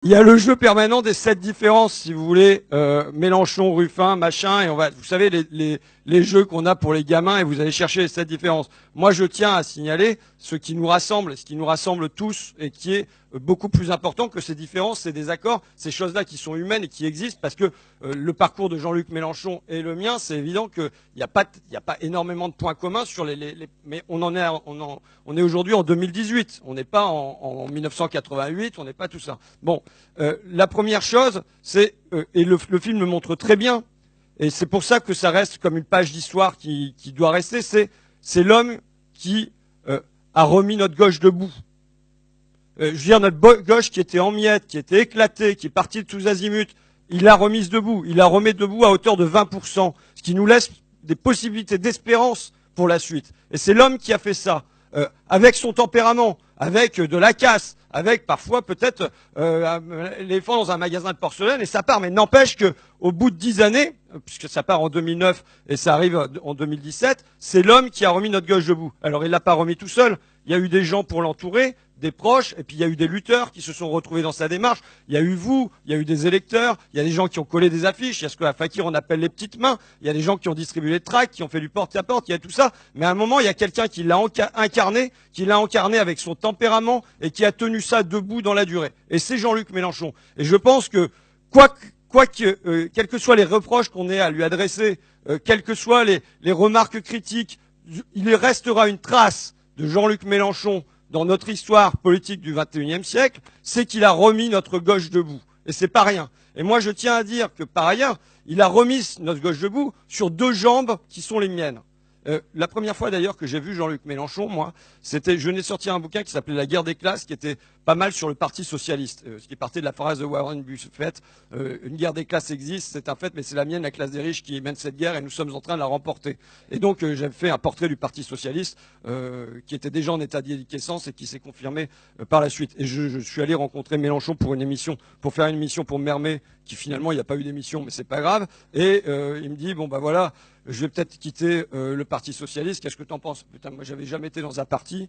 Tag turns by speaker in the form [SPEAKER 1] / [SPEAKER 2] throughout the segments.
[SPEAKER 1] Il y a le jeu permanent des 7 différences, si vous voulez, Mélenchon, Ruffin, machin, et vous savez, les jeux qu'on a pour les gamins, et vous allez chercher les 7 différences. Moi, je tiens à signaler ce qui nous rassemble, ce qui nous rassemble tous, et qui est beaucoup plus important que ces différences, ces désaccords, ces choses-là qui sont humaines et qui existent, parce que le parcours de Jean-Luc Mélenchon et le mien, c'est évident qu'il n'y a pas énormément de points communs sur mais on est aujourd'hui en 2018, on n'est pas en 1988, on n'est pas tout ça. Bon, la première chose, c'est et le film le montre très bien, et c'est pour ça que ça reste comme une page d'histoire qui doit rester, c'est l'homme qui a remis notre gauche debout. Je veux dire, notre gauche qui était en miettes, qui était éclatée, qui est partie de tous azimuts, il l'a remise debout. Il la remet debout à hauteur de 20%, ce qui nous laisse des possibilités d'espérance pour la suite. Et c'est l'homme qui a fait ça, avec son tempérament, avec de la casse, avec parfois peut-être l'éléphant dans un magasin de porcelaine, et ça part. Mais n'empêche qu'au bout de 10 années, puisque ça part en 2009 et ça arrive en 2017, c'est l'homme qui a remis notre gauche debout. Alors il l'a pas remis tout seul, il y a eu des gens pour l'entourer, des proches, et puis il y a eu des lutteurs qui se sont retrouvés dans sa démarche. Il y a eu vous, il y a eu des électeurs, il y a des gens qui ont collé des affiches, il y a ce qu'à Fakir on appelle les petites mains, il y a des gens qui ont distribué les tracts, qui ont fait du porte-à-porte, il y a tout ça. Mais à un moment, il y a quelqu'un qui l'a incarné avec son tempérament et qui a tenu ça debout dans la durée. Et c'est Jean-Luc Mélenchon. Et je pense que, quels que soient les reproches qu'on ait à lui adresser, quelles que soient les remarques critiques, il restera une trace de Jean-Luc Mélenchon dans notre histoire politique du XXIe siècle, c'est qu'il a remis notre gauche debout. Et c'est pas rien. Et moi, je tiens à dire que, par ailleurs, il a remis notre gauche debout sur 2 jambes qui sont les miennes. La première fois d'ailleurs que j'ai vu Jean-Luc Mélenchon, moi, c'était, je venais de sortir un bouquin qui s'appelait La guerre des classes, qui était pas mal sur le Parti socialiste, ce qui partait de la phrase de Warren Buffett, une guerre des classes existe, c'est un fait, mais c'est la mienne, la classe des riches, qui mène cette guerre et nous sommes en train de la remporter. Et donc j'avais fait un portrait du Parti socialiste qui était déjà en état de déliquescence et qui s'est confirmé par la suite. Et je suis allé rencontrer Mélenchon pour faire une émission pour Mermet, qui finalement il n'y a pas eu d'émission, mais c'est pas grave. Et il me dit bon bah voilà, je vais peut-être quitter le Parti socialiste. Qu'est-ce que t'en penses? Putain, moi j'avais jamais été dans un parti.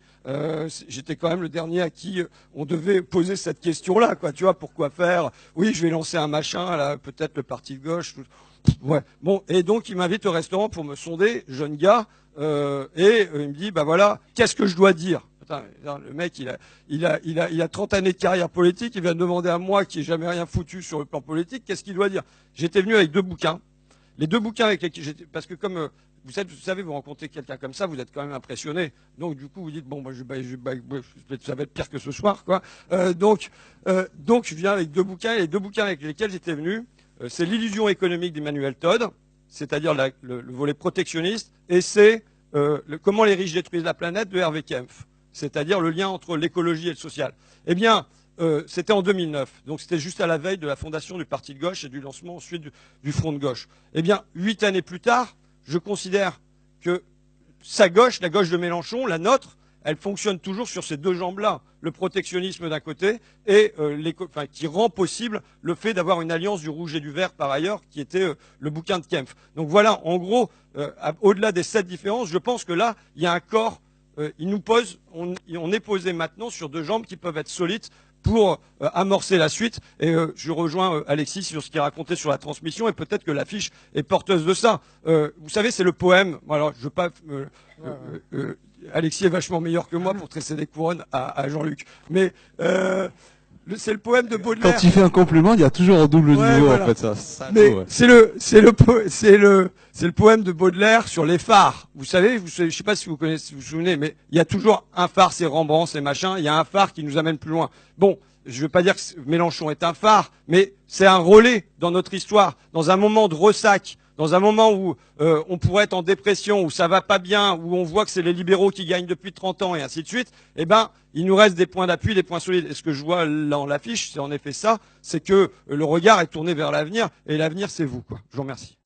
[SPEAKER 1] J'étais quand même le dernier à qui on devait poser cette question-là, quoi. Tu vois, pourquoi faire? Oui, je vais lancer un machin, là, peut-être le parti de gauche. Ouais. Bon, et donc il m'invite au restaurant pour me sonder, jeune gars, et il me dit bah voilà, qu'est-ce que je dois dire? Putain, le mec, il a 30 années de carrière politique. Il vient de demander à moi qui n'ai jamais rien foutu sur le plan politique, qu'est-ce qu'il doit dire? J'étais venu avec 2 bouquins. Les 2 bouquins avec lesquels j'étais, parce que comme vous savez, vous rencontrez quelqu'un comme ça, vous êtes quand même impressionné. Donc du coup, vous dites bon, moi, ça va être pire que ce soir, quoi. Donc je viens avec 2 bouquins. Et les 2 bouquins avec lesquels j'étais venu, c'est L'illusion économique d'Emmanuel Todd, c'est-à-dire le volet protectionniste, et c'est Comment les riches détruisent la planète de Hervé Kempf, c'est-à-dire le lien entre l'écologie et le social. Eh bien, c'était en 2009, donc c'était juste à la veille de la fondation du Parti de gauche et du lancement ensuite du Front de gauche. Eh bien, 8 années plus tard, je considère que sa gauche, la gauche de Mélenchon, la nôtre, elle fonctionne toujours sur ces 2 jambes-là. Le protectionnisme d'un côté et qui rend possible le fait d'avoir une alliance du rouge et du vert par ailleurs, qui était le bouquin de Kempf. Donc voilà, en gros, au-delà des 7 différences, je pense que là, il y a un corps, on est posé maintenant sur 2 jambes qui peuvent être solides pour amorcer la suite. Et je rejoins Alexis sur ce qu'il racontait sur la transmission, et peut-être que l'affiche est porteuse de ça. Vous savez, c'est le poème. Alors, je veux pas. Alexis est vachement meilleur que moi pour tresser des couronnes à Jean-Luc. Mais c'est le poème de Baudelaire.
[SPEAKER 2] Quand il fait un compliment, il y a toujours un double niveau,
[SPEAKER 1] voilà.
[SPEAKER 2] en fait, ça.
[SPEAKER 1] Mais c'est le poème de Baudelaire sur les phares. Vous savez, je sais pas si vous connaissez, vous vous souvenez, mais il y a toujours un phare, c'est Rembrandt, c'est machin, il y a un phare qui nous amène plus loin. Bon, je veux pas dire que Mélenchon est un phare, mais c'est un relais dans notre histoire, dans un moment de ressac, dans un moment où on pourrait être en dépression, où ça va pas bien, où on voit que c'est les libéraux qui gagnent depuis 30 ans et ainsi de suite, eh ben, il nous reste des points d'appui, des points solides. Et ce que je vois dans l'affiche, c'est en effet ça, c'est que le regard est tourné vers l'avenir, et l'avenir, c'est vous, quoi. Je vous remercie.